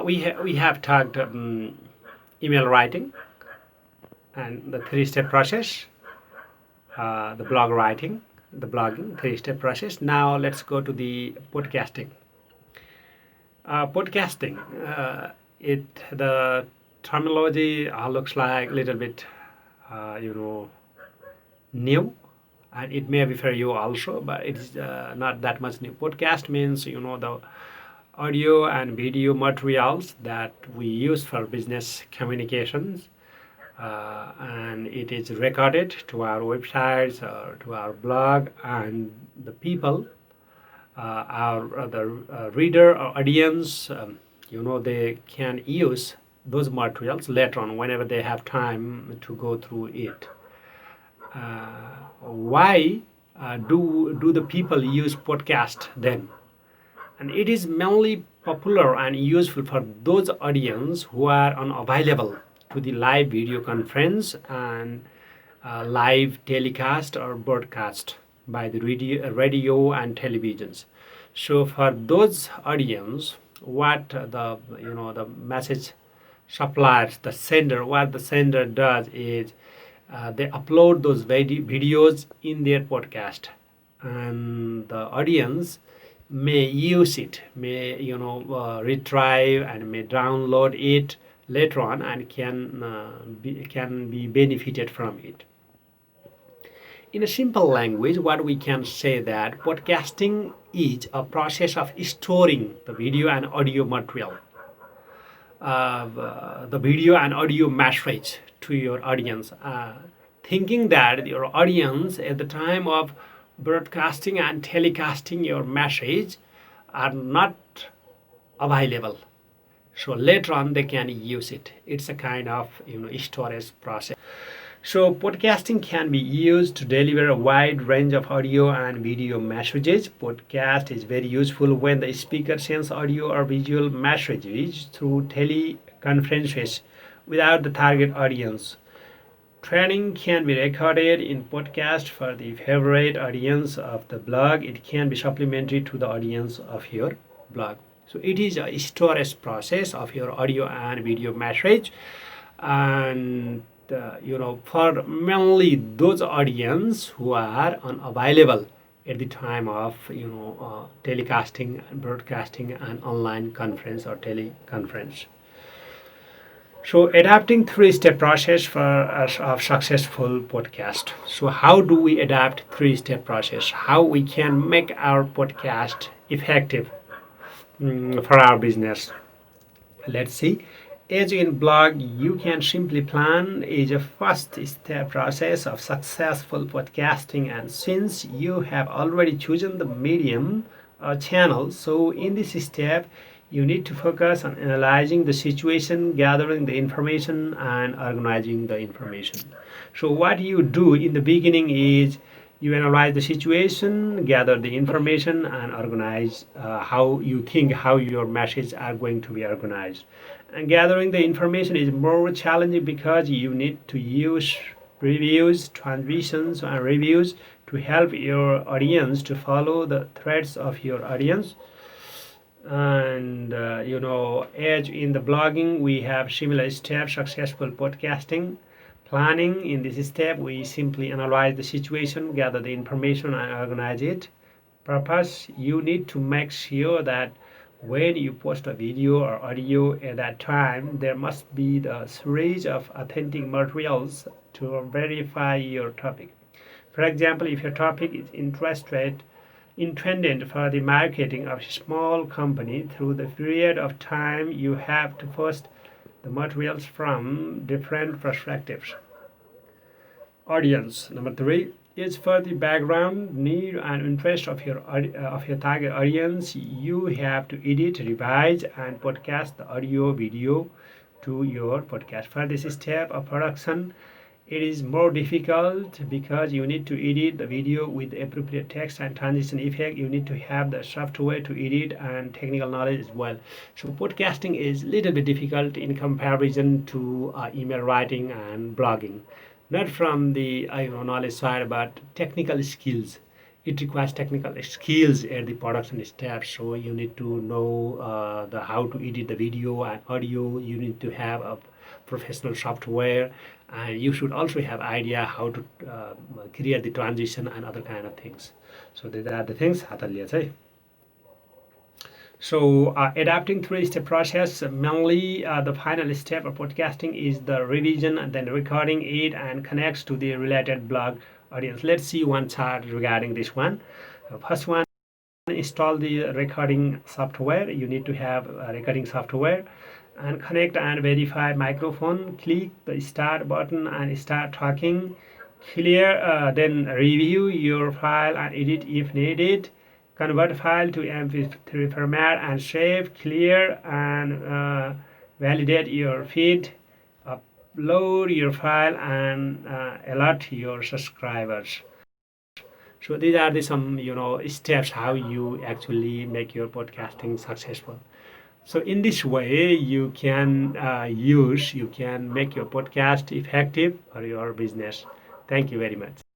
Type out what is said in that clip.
we have talked email writing and the three-step process, the blog writing, the blogging three-step process. Now let's go to the podcasting. Podcasting, it the terminology looks like a little bit, you know, new, and it may be for you also, but it's not that much new. Podcast means the audio and video materials that we use for business communications, and it is recorded to our websites or to our blog, and the people, our the reader or audience, they can use those materials later on whenever they have time to go through it. Why do the people use podcast then? And it is mainly popular and useful for those audience who are unavailable to the live video conference and live telecast or broadcast by the radio and televisions. So for those audience, what the message suppliers, the sender, what the sender does is they upload those videos in their podcast, and the audience may use it, may retrieve and may download it later on, and can be benefited from it. In a simple language, what we can say that podcasting is a process of storing the video and audio material, the video and audio message to your audience, thinking that your audience at the time of broadcasting and telecasting your message are not available, so later on they can use it. It's a kind of storage process. So podcasting can be used to deliver a wide range of audio and video messages. Podcast is very useful when the speaker sends audio or visual messages through teleconferences without the target audience. Training can be recorded in podcast for the favorite audience of the blog. It can be supplementary to the audience of your blog. So it is a storage process of your audio and video message, and for mainly those audience who are unavailable at the time of telecasting, broadcasting, and online conference or teleconference. So adapting three-step process for a successful podcast. So how do we adapt three-step process? How we can make our podcast effective for our business? Let's see. As in blog, you can simply plan is a first step process of successful podcasting, and since you have already chosen the medium or channel, so in this step you need to focus on analyzing the situation, gathering the information, and organizing the information. So what you do in the beginning is you analyze the situation, gather the information, and organize how you think how your messages are going to be organized. And gathering the information is more challenging because you need to use reviews, transitions, and reviews to help your audience to follow the threads of your audience. And as in the blogging, we have similar steps. Successful podcasting planning. In this step, we simply analyze the situation, gather the information, and organize it. Purpose: you need to make sure that when you post a video or audio at that time, there must be the series of authentic materials to verify your topic. For example, if your topic is intended for the marketing of a small company, through the period of time you have to post the materials from different perspectives. Audience number 3 is for the background need and interest of your target audience. You have to edit, revise, and podcast the audio video to your podcast. For this step of production, it is more difficult because you need to edit the video with the appropriate text and transition effect. You need to have the software to edit and technical knowledge as well. So podcasting is a little bit difficult in comparison to email writing and blogging. Not from the knowledge side, but technical skills. it requires technical skills at the production step. So you need to know the how to edit the video and audio. You need to have a professional software, and you should also have idea how to create the transition and other kind of things. So these are the things हातले चाहिँ. So adapting three-step process, mainly the final step of podcasting is the revision and then recording it and connects to the related blog audience. Let's see one chart regarding this one. First one, install the recording software. You need to have a recording software and connect and verify microphone. Click the start button and start talking. Clear, then review your file and edit if needed. Convert file to MP3 format and save. Clear and validate your feed. Upload your file and alert your subscribers. So these are the some steps how you actually make your podcasting successful. So in this way you can make your podcast effective for your business. Thank you very much.